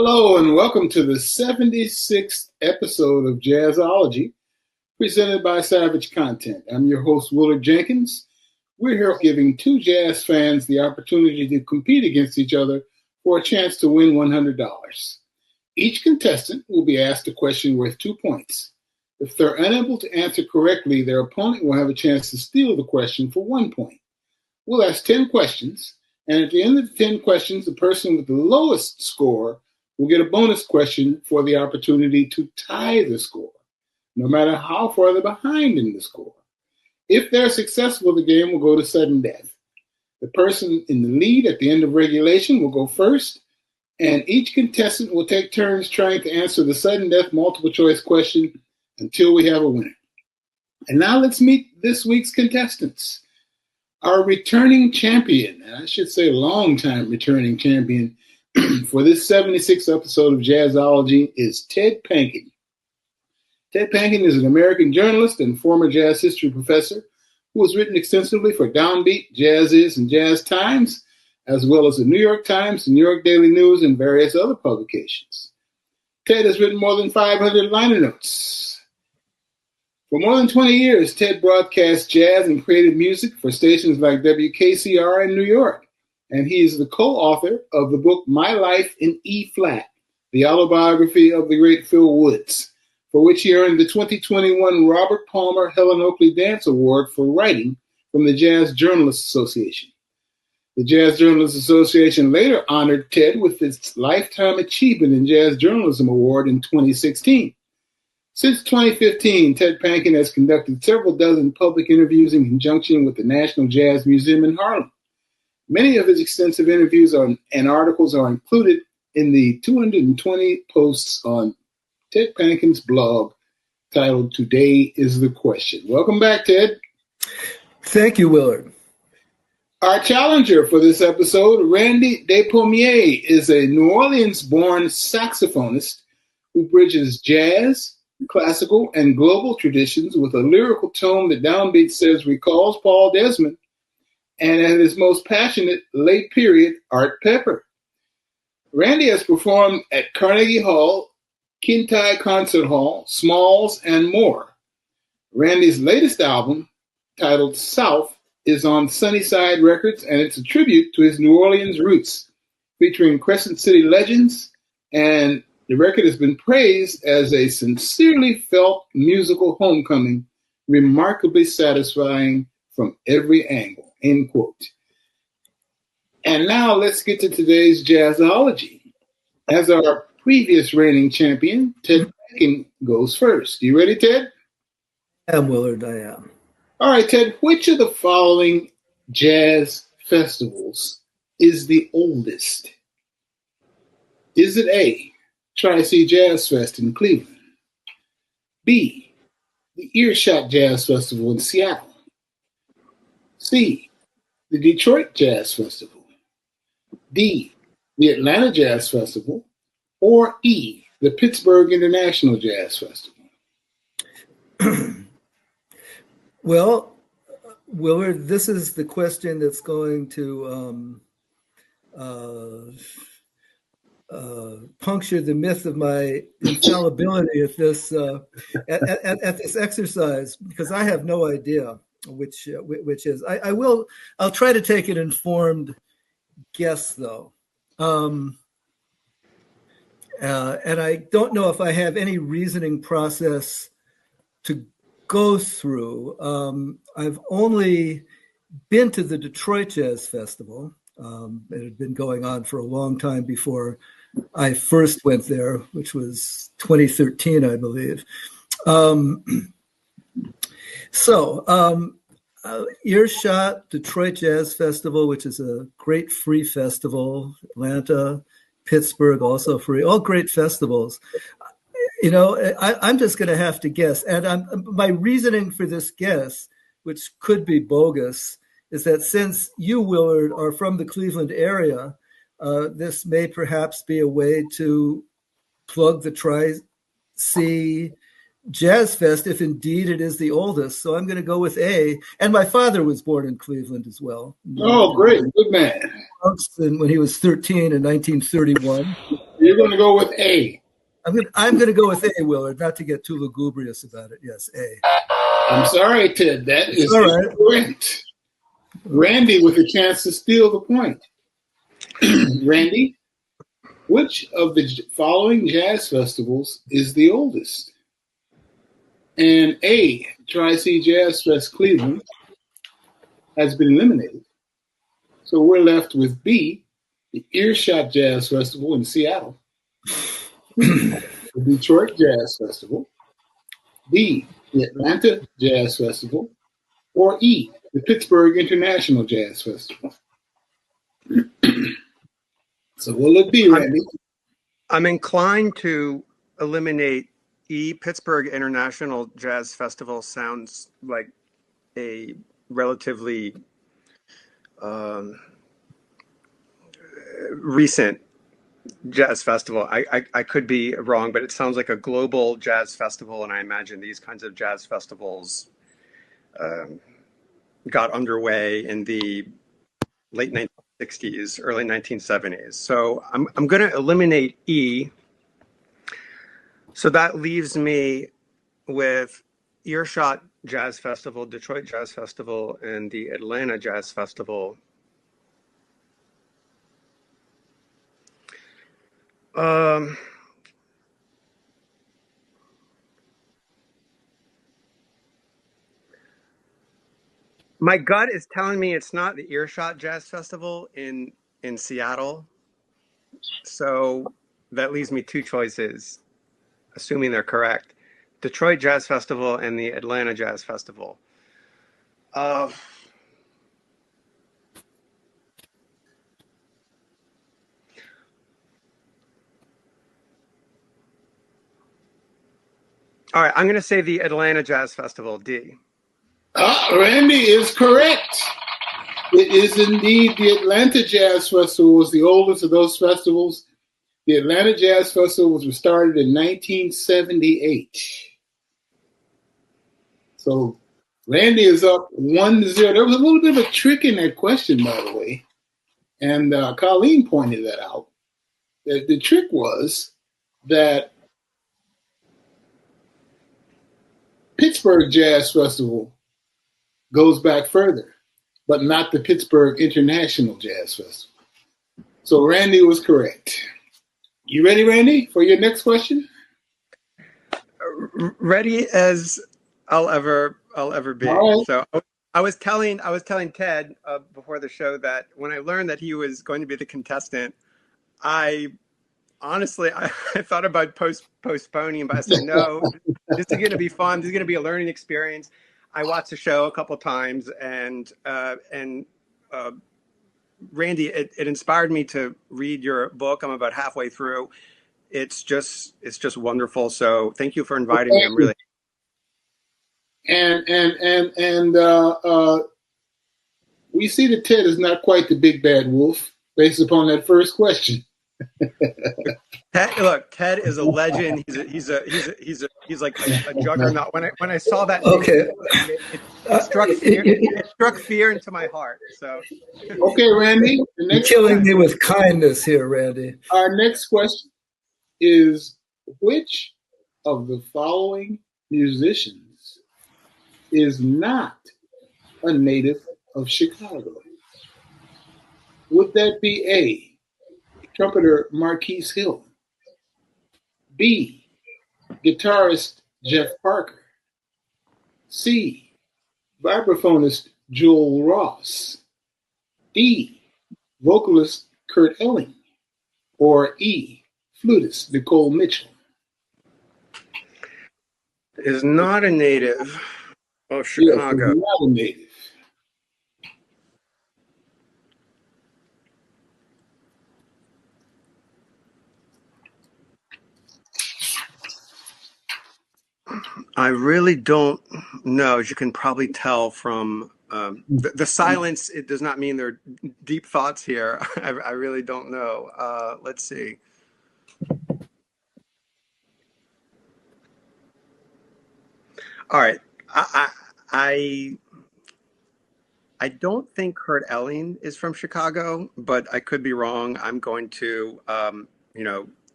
Hello and welcome to the 76th episode of Jazzology, presented by Savage Content. I'm your host, Willard Jenkins. We're here giving two jazz fans the opportunity to compete against each other for a chance to win $100. Each contestant will be asked a question worth 2 points. If they're unable to answer correctly, their opponent will have a chance to steal the question for 1 point. We'll ask 10 questions, and at the end of the 10 questions, the person with the lowest score will get a bonus question for the opportunity to tie the score, no matter how far they're behind in the score. If they're successful, the game will go to sudden death. The person in the lead at the end of regulation will go first, and each contestant will take turns trying to answer the sudden death multiple choice question until we have a winner. And now let's meet this week's contestants. Our returning champion, and I should say long-time returning champion, for this 76th episode of Jazzology is Ted Panken. Ted Panken is an American journalist and former jazz history professor who has written extensively for DownBeat, Jazziz, and Jazz Times, as well as the New York Times, the New York Daily News, and various other publications. Ted has written more than 500 liner notes. For more than 20 years, Ted broadcast jazz and creative music for stations like WKCR in New York. And he is the co-author of the book My Life in E-Flat, the autobiography of the great Phil Woods, for which he earned the 2021 Robert Palmer-Helen Oakley Dance Award for writing from the Jazz Journalists Association. The Jazz Journalists Association later honored Ted with its Lifetime Achievement in Jazz Journalism Award in 2016. Since 2015, Ted Panken has conducted several dozen public interviews in conjunction with the National Jazz Museum in Harlem. Many of his extensive interviews and articles are included in the 220 posts on Ted Panken's blog titled Today is the Question. Welcome back, Ted. Thank you, Willard. Our challenger for this episode, Randy Despommier, is a New Orleans-born saxophonist who bridges jazz, classical, and global traditions with a lyrical tone that DownBeat says recalls Paul Desmond, and at his most passionate late period, Art Pepper. Randy has performed at Carnegie Hall, Kintai Concert Hall, Smalls, and more. Randy's latest album, titled South, is on Sunnyside Records, and it's a tribute to his New Orleans roots, featuring Crescent City legends, and the record has been praised as a sincerely felt musical homecoming, remarkably satisfying from every angle. End quote. And now let's get to today's Jazzology. As our previous reigning champion, Ted Panken goes first. You ready, Ted? I am, Willard, I am. All right, Ted, which of the following jazz festivals is the oldest? Is it A, Tri-C Jazz Fest in Cleveland? B, the Earshot Jazz Festival in Seattle? C, the Detroit Jazz Festival? D, the Atlanta Jazz Festival? Or E, the Pittsburgh International Jazz Festival? Well, Willard, this is the question that's going to puncture the myth of my infallibility at this exercise, because I have no idea which is. I'll try to take an informed guess, though. And I don't know if I have any reasoning process to go through. I've only been to the Detroit Jazz Festival. It had been going on for a long time before I first went there, which was 2013, I believe. Earshot, Detroit Jazz Festival, which is a great free festival. Atlanta, Pittsburgh, also free. All great festivals. You know, I'm just going to have to guess. And my reasoning for this guess, which could be bogus, is that since you, Willard, are from the Cleveland area, this may perhaps be a way to plug the Tri-C Jazz Fest, if indeed it is the oldest. So I'm going to go with A. And my father was born in Cleveland as well. Oh, great. Good man. When he was 13 in 1931. You're going to go with A. I'm gonna go with A, Willard, not to get too lugubrious about it. Yes, A. I'm sorry, Ted. That is all right. incorrect. Randy with a chance to steal the point. Randy, which of the following jazz festivals is the oldest? And A, Tri-C Jazz Fest Cleveland, has been eliminated. So we're left with B, the Earshot Jazz Festival in Seattle, the Detroit Jazz Festival, B, the Atlanta Jazz Festival, or E, the Pittsburgh International Jazz Festival. So will it be, Randy? I'm inclined to eliminate E. Pittsburgh International Jazz Festival sounds like a relatively recent jazz festival. I could be wrong, but it sounds like a global jazz festival, and I imagine these kinds of jazz festivals got underway in the late 1960s, early 1970s. So I'm going to eliminate E. So that leaves me with Earshot Jazz Festival, Detroit Jazz Festival, and the Atlanta Jazz Festival. My gut is telling me it's not the Earshot Jazz Festival in Seattle. So that leaves me two choices, assuming they're correct. Detroit Jazz Festival and the Atlanta Jazz Festival. All right, I'm going to say the Atlanta Jazz Festival, D. Randy is correct. It is indeed the Atlanta Jazz Festival was the oldest of those festivals. The Atlanta Jazz Festival was started in 1978. So Randy is up 1-0. There was a little bit of a trick in that question, by the way. And Colleen pointed that out. The trick was that Pittsburgh Jazz Festival goes back further, but not the Pittsburgh International Jazz Festival. So Randy was correct. You ready, Randy, for your next question? Ready as I'll ever be. Right. So I was telling Ted before the show that when I learned that he was going to be the contestant, I thought about postponing, but I said no. This is going to be fun. This is going to be a learning experience. I watched the show a couple times, and Randy, it inspired me to read your book. I'm about halfway through. It's just wonderful. So thank you for inviting me. I'm really. And we see that Ted is not quite the big bad wolf based upon that first question. Ted is a legend. He's like a juggernaut. When I saw that, okay, it struck fear into my heart. So, okay, Randy, you're killing me with kindness here, Randy. Our next question is: which of the following musicians is not a native of Chicago? Would that be A, trumpeter Marquise Hill, B, guitarist Jeff Parker, C, vibraphonist Joel Ross, D, vocalist Kurt Elling, or E, flutist Nicole Mitchell? Is not a native of Chicago. Yes, not a native. I really don't know. As you can probably tell from the silence, it does not mean there are deep thoughts here. I really don't know. Let's see. All right. I don't think Kurt Elling is from Chicago, but I could be wrong. I'm going to,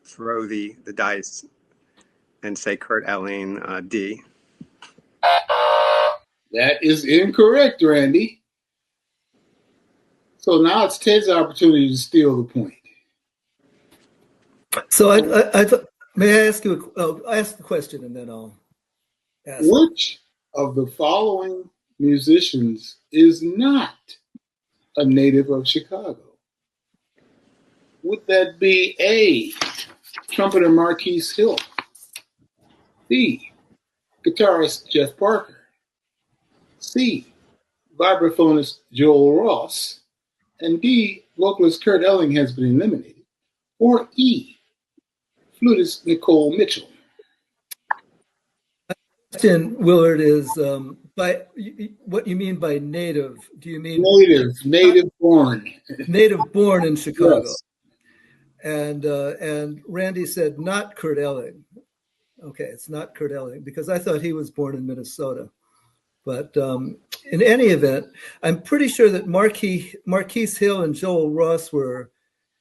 throw the dice and say Kurt Elling, D. That is incorrect, Randy. So now it's Ted's opportunity to steal the point. So I thought, may I ask you? I'll ask the question and then I'll ask. Which of the following musicians is not a native of Chicago? Would that be A, trumpeter Marquise Hill, B, guitarist Jeff Parker, C, vibraphonist Joel Ross, and D, vocalist Kurt Elling has been eliminated, or E, flutist Nicole Mitchell? Question, Willard, is by what you mean by native? Do you mean native born? Native born in Chicago. Yes. And Randy said not Kurt Elling. Okay, it's not Kurt Elling because I thought he was born in Minnesota. But in any event, I'm pretty sure that Marquise Hill and Joel Ross were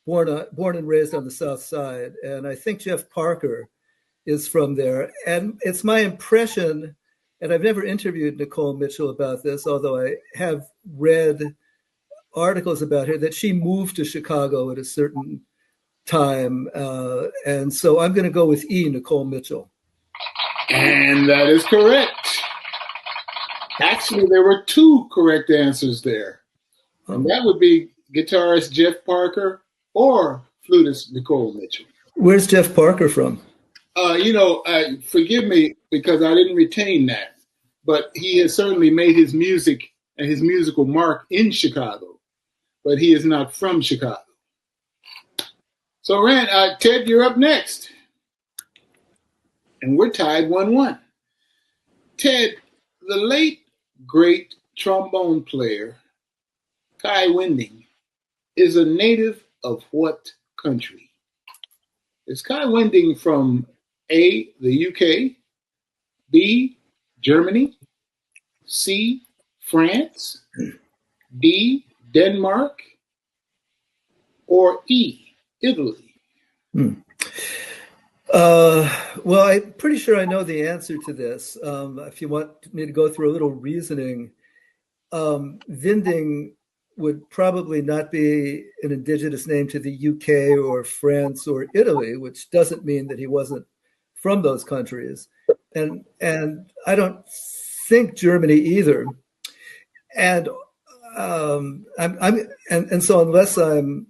born and raised on the South Side, and I think Jeff Parker is from there. And it's my impression, and I've never interviewed Nicole Mitchell about this, although I have read articles about her, that she moved to Chicago at a certain time. And so I'm going to go with E, Nicole Mitchell. And that is correct. Actually, there were two correct answers there. And that would be guitarist Jeff Parker or flutist Nicole Mitchell. Where's Jeff Parker from? Forgive me because I didn't retain that. But he has certainly made his music and his musical mark in Chicago. But he is not from Chicago. So, Ted, you're up next. And we're tied 1-1. Ted, the late, great trombone player, Kai Winding, is a native of what country? Is Kai Winding from A, the UK, B, Germany, C, France, D, Denmark, or E, Italy? Well, I'm pretty sure I know the answer to this. If you want me to go through a little reasoning, Winding would probably not be an indigenous name to the UK or France or Italy, which doesn't mean that he wasn't from those countries. And I don't think Germany either. And so unless I'm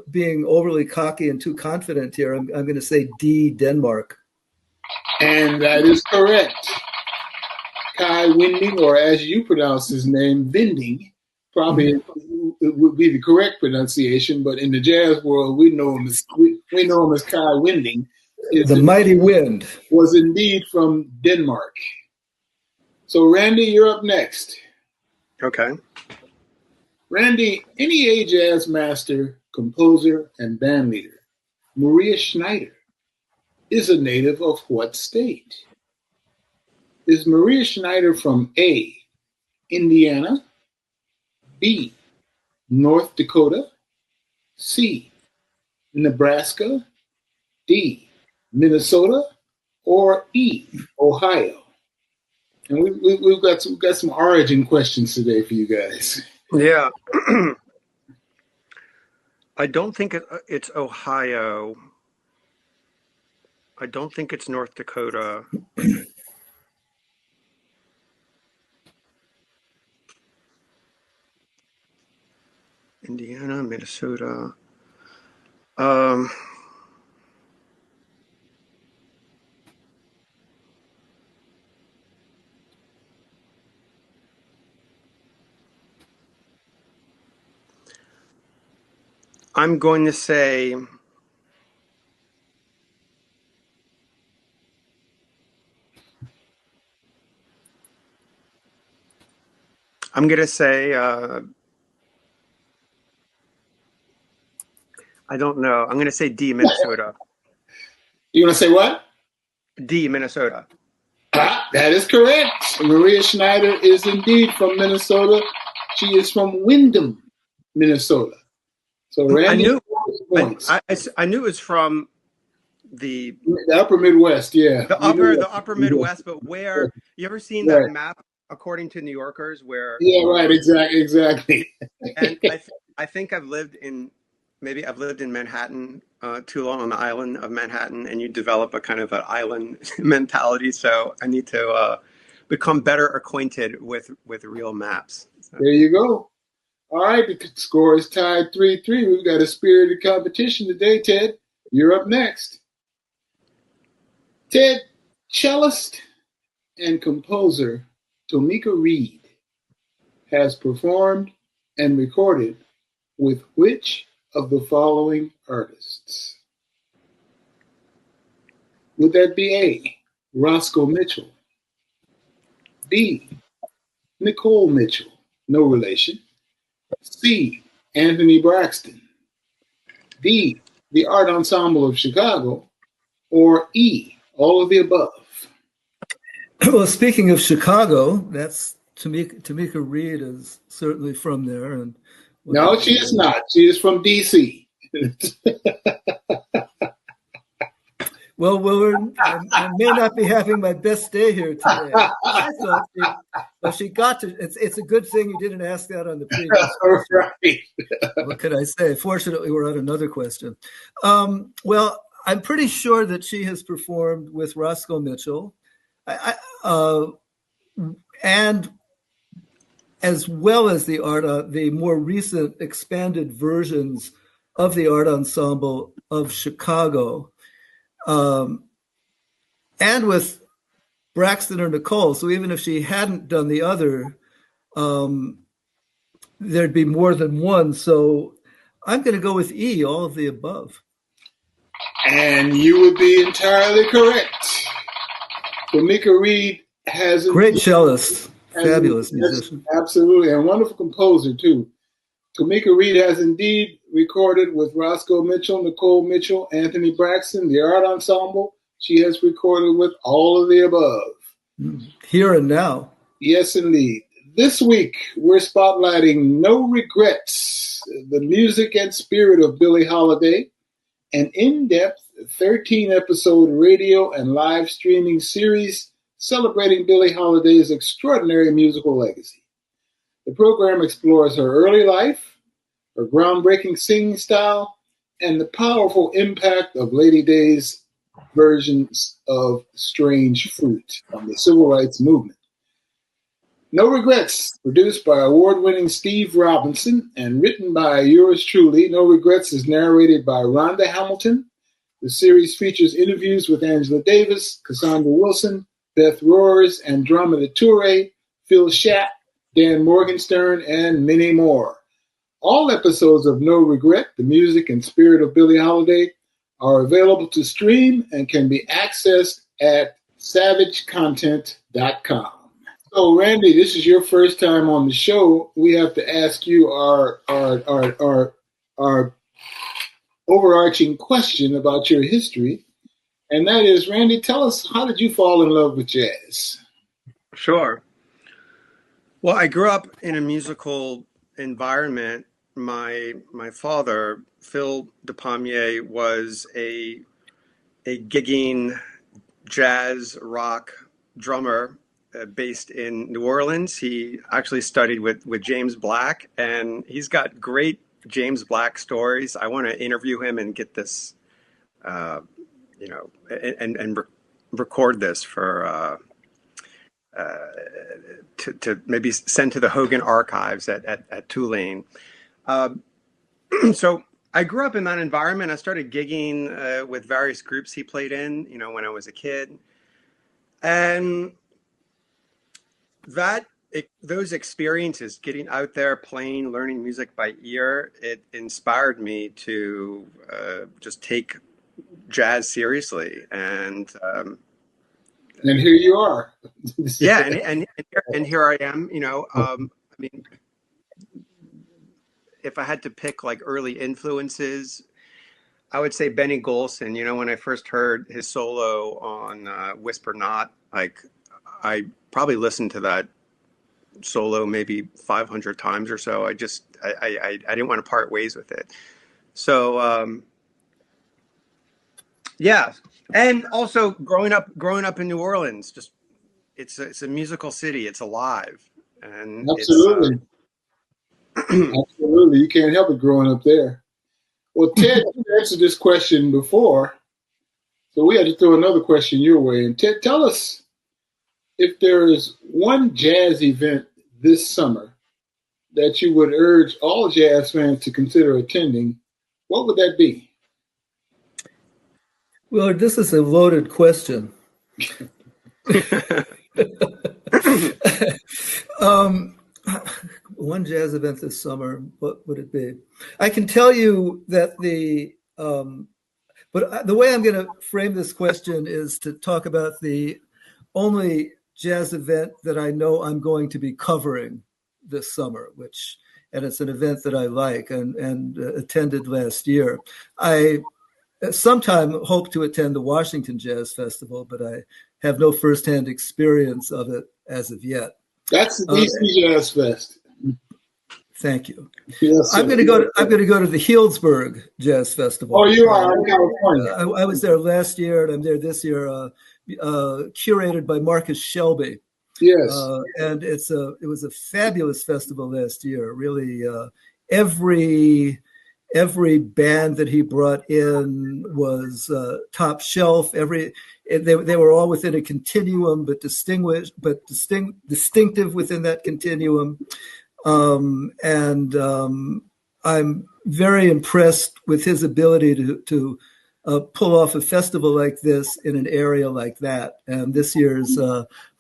being overly cocky and too confident here, I'm going to say D, Denmark. And that is correct. Kai Winding, or as you pronounce his name, Winding, probably would be the correct pronunciation, but in the jazz world, we know him as Kai Winding. The mighty wind. Was indeed from Denmark. So, Randy, you're up next. Okay. Randy, NEA jazz master, composer, and bandleader, Maria Schneider, is a native of what state? Is Maria Schneider from A, Indiana, B, North Dakota, C, Nebraska, D, Minnesota, or E, Ohio? And we've got some origin questions today for you guys. Yeah. I don't think it's Ohio. I don't think it's North Dakota. Indiana, Minnesota. I'm going to say I don't know. I'm going to say D, Minnesota. You want to say what? D, Minnesota. That is correct. Maria Schneider is indeed from Minnesota. She is from Windham, Minnesota. So Randy, I knew it was from the upper Midwest, yeah. the upper Midwest, but where you ever seen that map according to New Yorkers where right, exactly. And I think I've lived in Manhattan too long, on the island of Manhattan, and you develop a kind of an island mentality. So I need to become better acquainted with real maps. So. There you go. All right, the score is tied 3-3. We've got a spirited competition today, Ted. You're up next. Ted, cellist and composer Tomika Reed has performed and recorded with which of the following artists? Would that be A, Roscoe Mitchell, B, Nicole Mitchell, no relation, C, Anthony Braxton, D, the Art Ensemble of Chicago, or E, all of the above? Well, speaking of Chicago, that's Tomika Reed is certainly from there. And no, she is not. She is from D.C. Well, Willard, I may not be having my best day here today. I thought she got to. It's a good thing you didn't ask that on the previous question. Right. What could I say? Fortunately, we're on another question. Well, I'm pretty sure that she has performed with Roscoe Mitchell, and as well as the more recent expanded versions of the Art Ensemble of Chicago. And with Braxton or Nicole. So even if she hadn't done the other, there'd be more than one. So I'm going to go with E, all of the above. And you would be entirely correct. Tomika Reed has a great cellist, fabulous musician. Absolutely, and wonderful composer too. Tomika Reed has indeed recorded with Roscoe Mitchell, Nicole Mitchell, Anthony Braxton, the Art Ensemble. She has recorded with all of the above. Here and now. Yes, indeed. This week, we're spotlighting No Regrets, the music and spirit of Billie Holiday, an in-depth 13-episode radio and live streaming series celebrating Billie Holiday's extraordinary musical legacy. The program explores her early life, her groundbreaking singing style, and the powerful impact of Lady Day's versions of Strange Fruit on the civil rights movement. No Regrets, produced by award-winning Steve Robinson and written by yours truly. No Regrets is narrated by Rhonda Hamilton. The series features interviews with Angela Davis, Cassandra Wilson, Beth Roars, Andromeda Toure, Phil Schatt, Dan Morgenstern, and many more. All episodes of No Regret, the music and spirit of Billie Holiday, are available to stream and can be accessed at savagecontent.com. So, Randy, this is your first time on the show. We have to ask you our overarching question about your history, and that is, Randy, tell us, how did you fall in love with jazz? Sure. Well, I grew up in a musical environment. My father, Phil Despommier, was a gigging jazz rock drummer based in New Orleans. He actually studied with James Black, and he's got great James Black stories. I want to interview him and get this, and record this for to maybe send to the Hogan Archives at Tulane. So I grew up in that environment. I started gigging with various groups he played in, when I was a kid. And those experiences, getting out there, playing, learning music by ear, it inspired me to just take jazz seriously. And here you are. Yeah, and here I am. I mean, if I had to pick like early influences, I would say Benny Golson. When I first heard his solo on Whisper Not, like I probably listened to that solo maybe 500 times or so. I didn't want to part ways with it. So Yeah, and also growing up in New Orleans, just it's a musical city. It's alive, and Absolutely. Absolutely. You can't help it growing up there. Well, Ted, you answered this question before, so we had to throw another question your way. And Ted, tell us if there is one jazz event this summer that you would urge all jazz fans to consider attending, what would that be? Well, this is a loaded question. One jazz event this summer, what would it be? I can tell you that but the way I'm going to frame this question is to talk about the only jazz event that I know I'm going to be covering this summer, and it's an event that I like and attended last year. I sometime hope to attend the Washington Jazz Festival, but I have no firsthand experience of it as of yet. That's the DC Jazz Fest. Thank you. Yes, I'm going to go to the Healdsburg Jazz Festival. Oh, you are in California. I was there last year, and I'm there this year. Curated by Marcus Shelby. Yes, and it was a fabulous festival last year. Really, every band that he brought in was top shelf. They were all within a continuum, but distinctive within that continuum. I'm very impressed with his ability to pull off a festival like this in an area like that. And this year's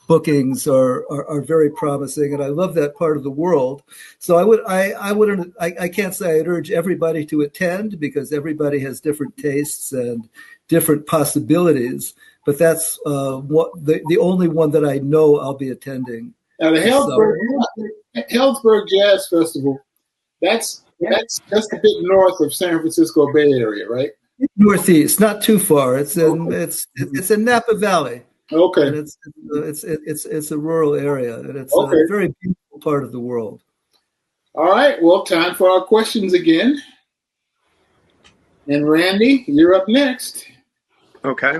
bookings are very promising, and I love that part of the world. So I can't say I'd urge everybody to attend because everybody has different tastes and different possibilities. But that's the only one that I know I'll be attending. Now the Healdsburg Jazz Festival, that's just a bit north of San Francisco Bay Area, right? Northeast, not too far. It's in Napa Valley. Okay. And it's a rural area, and it's a very beautiful part of the world. All right. Well, time for our questions again. And Randy, you're up next. Okay.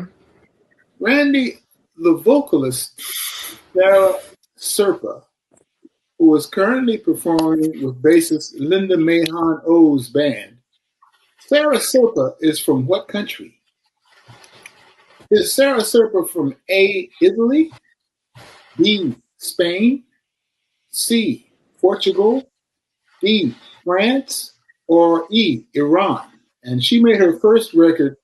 Randy, the vocalist Sarah Serpa, who is currently performing with bassist Linda Mahon O's band. Sarah Serpa is from what country? Is Sarah Serpa from A, Italy, B, Spain, C, Portugal, D, France, or E, Iran? And she made her first record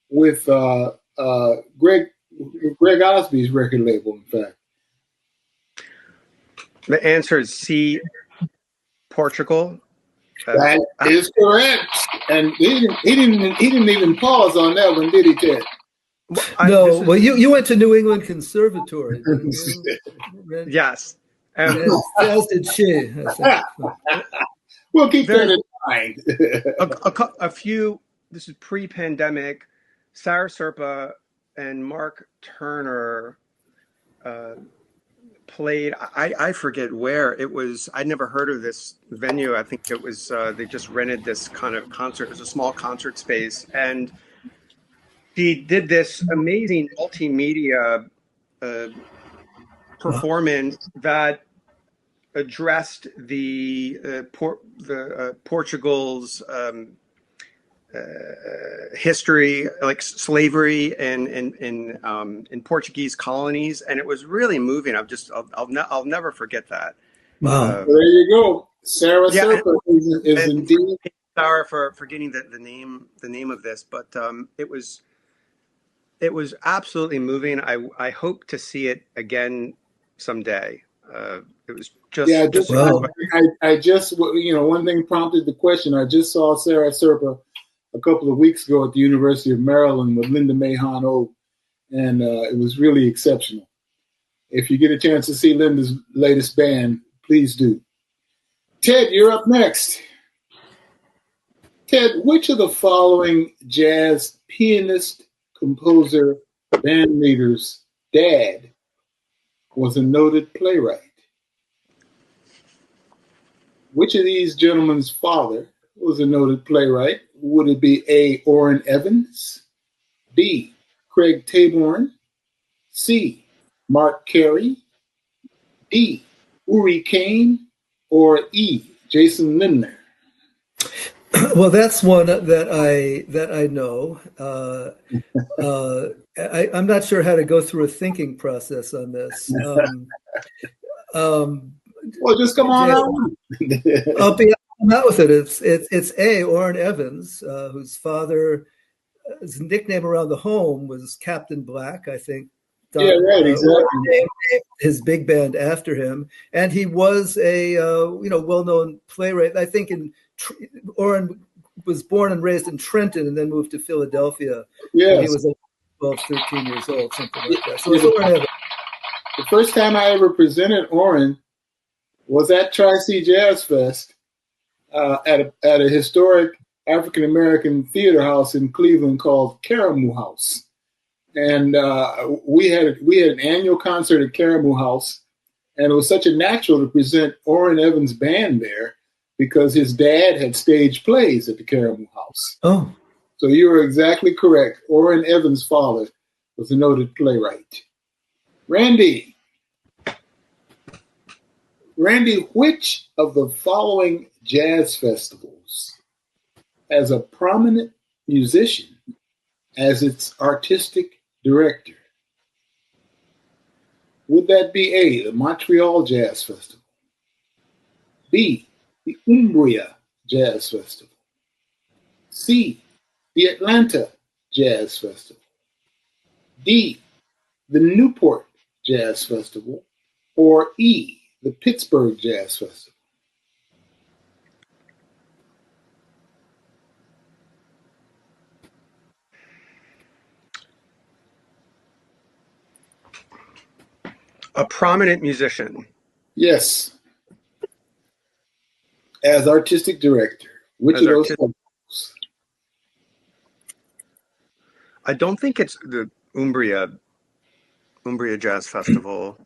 with Greg Osby's record label, in fact. The answer is C, Portugal. That is correct. And he didn't even pause on that one, did he, Ted? Well, you went to New England Conservatory. Yes. As did she. We'll keep that in mind. a few, this is pre-pandemic, Sarah Serpa and Mark Turner played, I forget where it was. I'd never heard of this venue. I think it was, they just rented this kind of concert. It was a small concert space. And he did this amazing multimedia performance that addressed the Portugal's history, like slavery in Portuguese colonies, and it was really moving. I'll never forget that. Wow! There you go. Sarah Serpa is indeed. Sorry for getting the name of this, but it was absolutely moving. I hope to see it again someday. It was just wow. I just one thing prompted the question. I just saw Sarah Serpa a couple of weeks ago at the University of Maryland with Linda Mahon O, and it was really exceptional. If you get a chance to see Linda's latest band, please do. Ted, you're up next. Ted, which of the following jazz pianist, composer, band leader's dad was a noted playwright? Which of these gentlemen's father was a noted playwright? Would it be A, Orrin Evans, B, Craig Taborn, C, Mark Carey, D, Uri Kane, or E, Jason Lindner? Well, that's one that I know. I'm not sure how to go through a thinking process on this. Well, just come on out. I'll be out with it. It's A, Orrin Evans, whose father, his nickname around the home was Captain Black, I think. Yeah, right, exactly. His big band after him, and he was a well-known playwright. I think Orrin was born and raised in Trenton, and then moved to Philadelphia. Yes. When he was 12, 13 years old, something like that. So it's Orrin Evans. The first time I ever presented Orrin was at Tri-C Jazz Fest at a historic African American theater house in Cleveland called Caramoo House. And we had an annual concert at Caramoo House, and it was such a natural to present Orrin Evans' band there because his dad had staged plays at the Caramoo House. Oh. So you were exactly correct. Orrin Evans' father was a noted playwright. Randy, which of the following jazz festivals has a prominent musician as its artistic director? Would that be A, the Montreal Jazz Festival, B, the Umbria Jazz Festival, C, the Atlanta Jazz Festival, D, the Newport Jazz Festival, or E, the Pittsburgh Jazz Festival? A prominent musician. Yes. As artistic director. Which of those festivals? I don't think it's the Umbria Jazz Festival.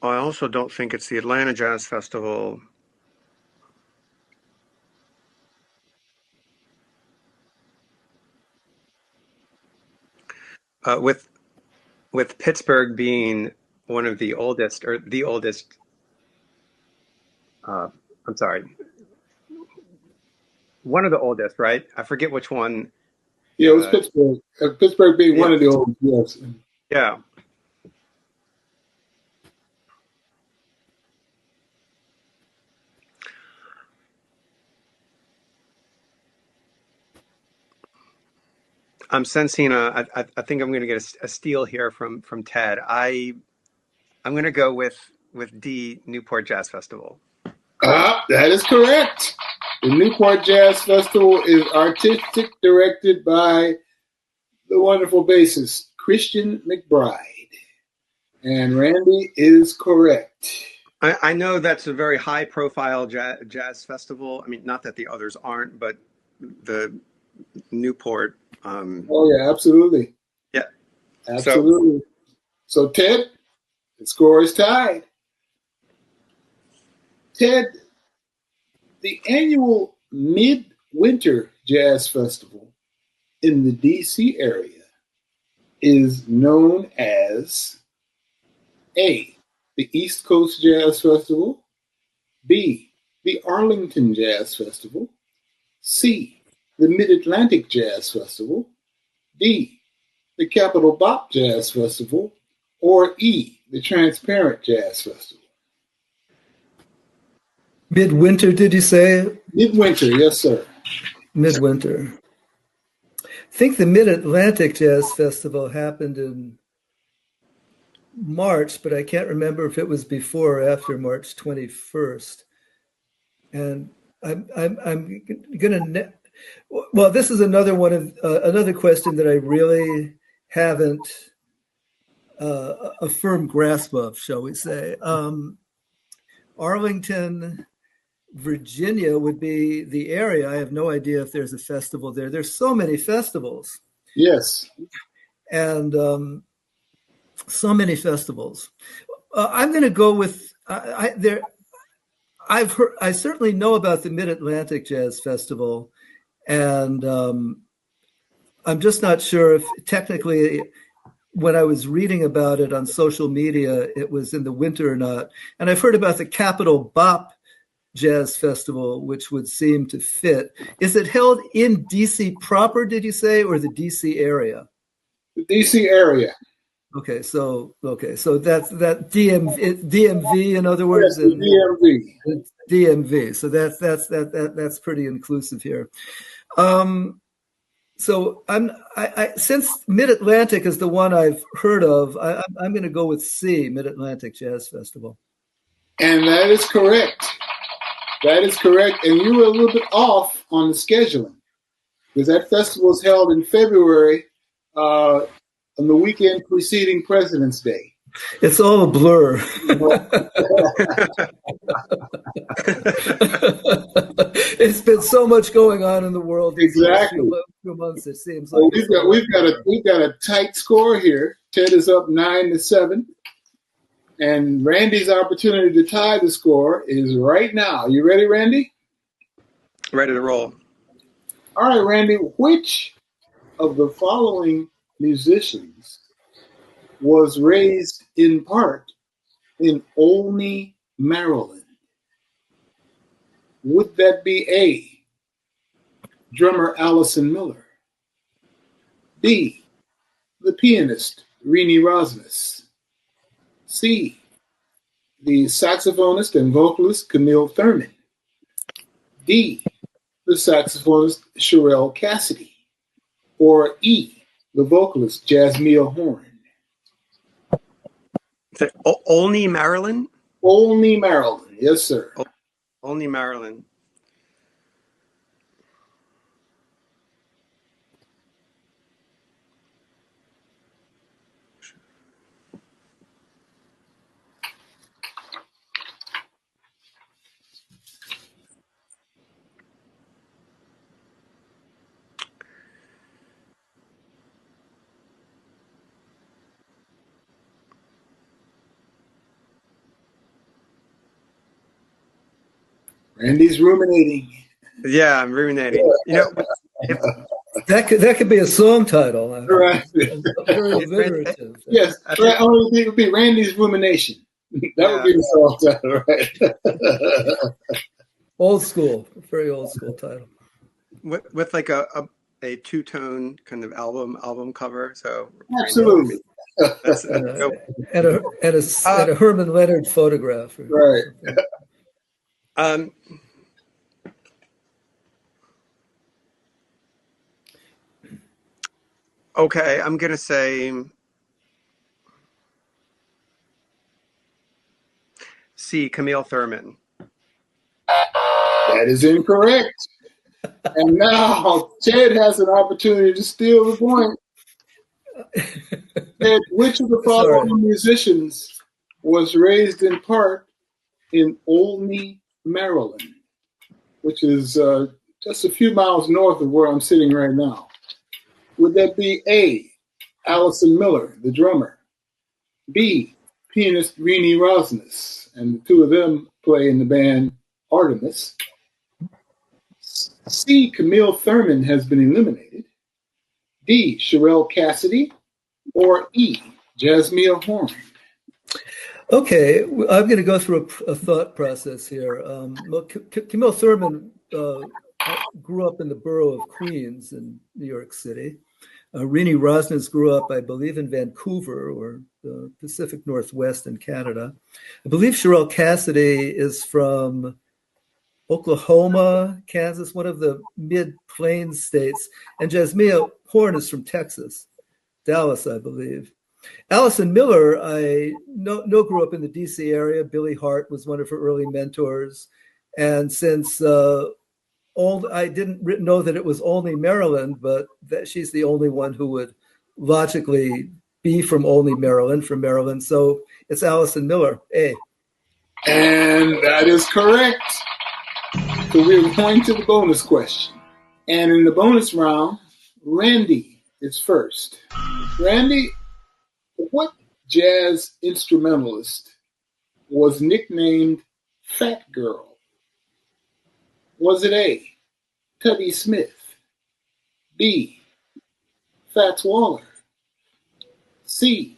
I also don't think it's the Atlanta Jazz Festival. With Pittsburgh being one of the oldest, or the oldest, I'm sorry, one of the oldest, right? I forget which one. Yeah, it was Pittsburgh. Pittsburgh being one of the oldest, yes. Yeah. I'm sensing I think I'm going to get a steal here from Ted. I'm going to go with D, Newport Jazz Festival. That is correct. The Newport Jazz Festival is artistic directed by the wonderful bassist Christian McBride. And Randy is correct. I know that's a very high profile jazz festival. I mean, not that the others aren't, but the Newport. Oh yeah, absolutely. Yeah, absolutely. So Ted, the score is tied. Ted, the annual Midwinter Jazz Festival in the DC area is known as A, the East Coast Jazz Festival, B, the Arlington Jazz Festival, C, the Mid-Atlantic Jazz Festival, D, the Capital Bop Jazz Festival, or E, the Transparent Jazz Festival? Midwinter, did you say? Midwinter, yes, sir. Midwinter. I think the Mid-Atlantic Jazz Festival happened in March, but I can't remember if it was before or after March 21st. And I'm going to... Well, this is another one of another question that I really haven't a firm grasp of, shall we say. Arlington, Virginia would be the area. I have no idea if there's a festival there. There's so many festivals. Yes. And so many festivals. I'm going to go with I certainly know about the Mid-Atlantic Jazz Festival, and I'm just not sure if technically when I was reading about it on social media, it was in the winter or not. And I've heard about the Capitol Bop Jazz Festival, which would seem to fit. Is it held in DC proper, did you say, or the DC area? The DC area. Okay, so that's that DMV, in other words, yes, DMV. DMV. So that's pretty inclusive here. So I since Mid-Atlantic is the one I've heard of, I'm going to go with C, Mid-Atlantic Jazz Festival. And that is correct. That is correct. And you were a little bit off on the scheduling because that festival is held in February on the weekend preceding President's Day. It's all a blur. It's been so much going on in the world. Exactly. Few months, it seems like. Well, we've got a tight score here. Ted is up 9-7, and Randy's opportunity to tie the score is right now. You ready, Randy? Ready to roll. All right, Randy. Which of the following musicians was raised in part in Olney, Maryland? Would that be A, drummer Allison Miller, B, the pianist Renee Rosnes, C, the saxophonist and vocalist Camille Thurman, D, the saxophonist Sherelle Cassidy, or E, the vocalist Jasmine Horn? Olney, Maryland? Olney, Maryland. Yes, sir. Olney, Maryland. Randy's ruminating. Yeah, I'm ruminating. You know, that could be a song title. Right. Very alliterative. Yes, only thing would be Randy's rumination. That would be the song title, right? Old school, very old school title. With like a two-tone kind of album cover. So absolutely. That's, and a Herman Leonard photograph. Right. Okay, I'm gonna say C, Camille Thurman. That is incorrect. And now Ted has an opportunity to steal the point. Ted, which of the following musicians was raised in part in Olney, Maryland, which is just a few miles north of where I'm sitting right now? Would that be A, Allison Miller, the drummer, B, pianist Renee Rosnes, and the two of them play in the band Artemis, C, Camille Thurman has been eliminated, D, Sherelle Cassidy, or E, Jasmine Horn? Okay, I'm going to go through a thought process here. Camille Thurman grew up in the borough of Queens in New York City. Renee Rosnes grew up, I believe, in Vancouver or the Pacific Northwest in Canada. I believe Sherelle Cassidy is from Oklahoma, Kansas, one of the mid-plains states. And Jasmine Horn is from Texas, Dallas, I believe. Allison Miller, I know grew up in the DC area. Billy Hart was one of her early mentors. And since I didn't know that it was Olney, Maryland, but that she's the only one who would logically be from Olney, Maryland, from Maryland. So it's Allison Miller, A. And that is correct. So we're going to the bonus question. And in the bonus round, Randy is first. Randy, what jazz instrumentalist was nicknamed Fat Girl? Was it A, Tubby Smith, B, Fats Waller? C,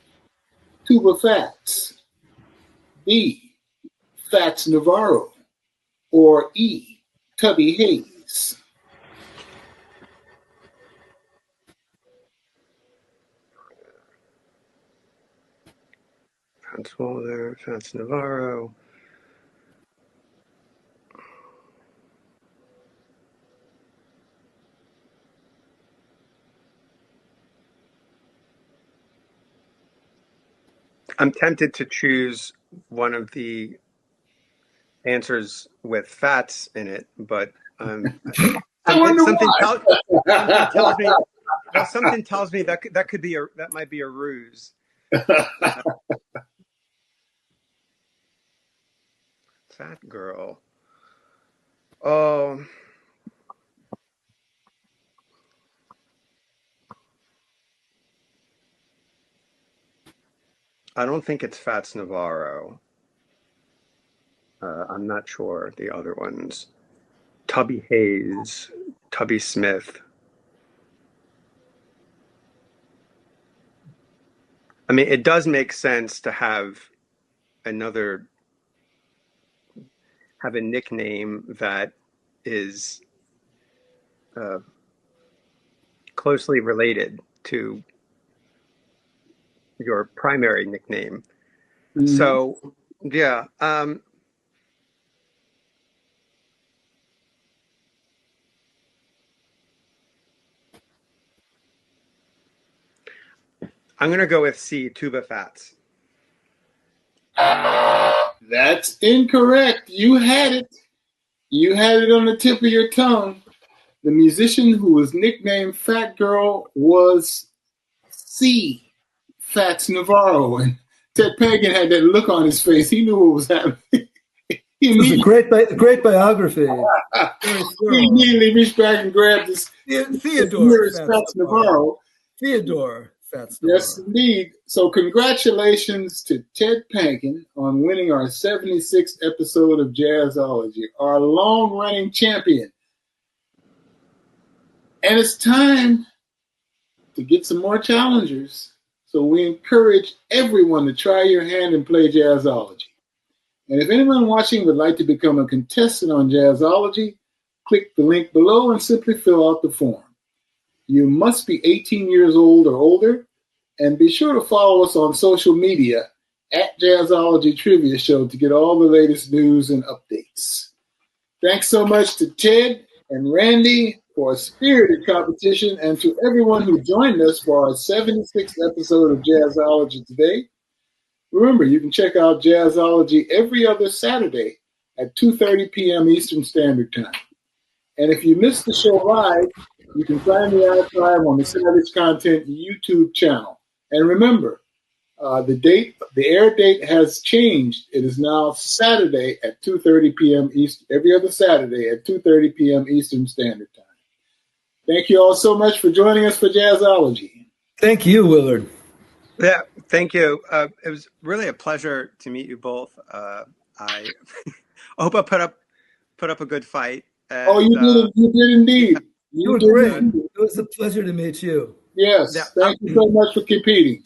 Tuba Fats? D, Fats Navarro? Or E, Tubby Hayes? Fats Waller, Fats Navarro. I'm tempted to choose one of the answers with fats in it, but I wonder something why. tells me. Well, something tells me that could be that might be a ruse. Fat girl. Oh. I don't think it's Fats Navarro. I'm not sure the other ones. Tubby Hayes, Tubby Smith. I mean, it does make sense to have a nickname that is closely related to your primary nickname. Mm-hmm. So, yeah. I'm going to go with C, Tuba Fats. That's incorrect. You had it. You had it on the tip of your tongue. The musician who was nicknamed Fat Girl was C, Fats Navarro. And Ted Panken had that look on his face. He knew what was happening. It was a great biography. He immediately reached back and grabbed his Theodore Fats Navarro. Theodore Fats Navarro. Yes, indeed. So congratulations to Ted Panken on winning our 76th episode of Jazzology, our long-running champion. And it's time to get some more challengers. So we encourage everyone to try your hand and play Jazzology. And if anyone watching would like to become a contestant on Jazzology, click the link below and simply fill out the form. You must be 18 years old or older, and be sure to follow us on social media at Jazzology Trivia Show to get all the latest news and updates. Thanks so much to Ted and Randy for a spirited competition, and to everyone who joined us for our 76th episode of Jazzology today. Remember, you can check out Jazzology every other Saturday at 2:30 p.m. Eastern Standard Time. And if you missed the show live, you can find the archive on the Savage Content YouTube channel. And remember, the air date has changed. It is now Saturday at 2:30 p.m. East, every other Saturday at 2:30 p.m. Eastern Standard Time. Thank you all so much for joining us for Jazzology. Thank you, Willard. Yeah, thank you. It was really a pleasure to meet you both. I hope I put up a good fight. And, you did indeed. You were great. It was a pleasure to meet you. Yes, yeah, thank you so much for competing.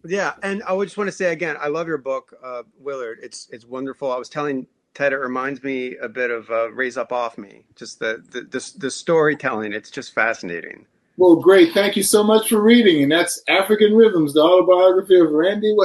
Yeah, and I would just want to say again, I love your book, Willard. It's wonderful. I was telling Ted, it reminds me a bit of Raise Up Off Me. Just the storytelling. It's just fascinating. Well, great. Thank you so much for reading. And that's African Rhythms, the autobiography of Randy West.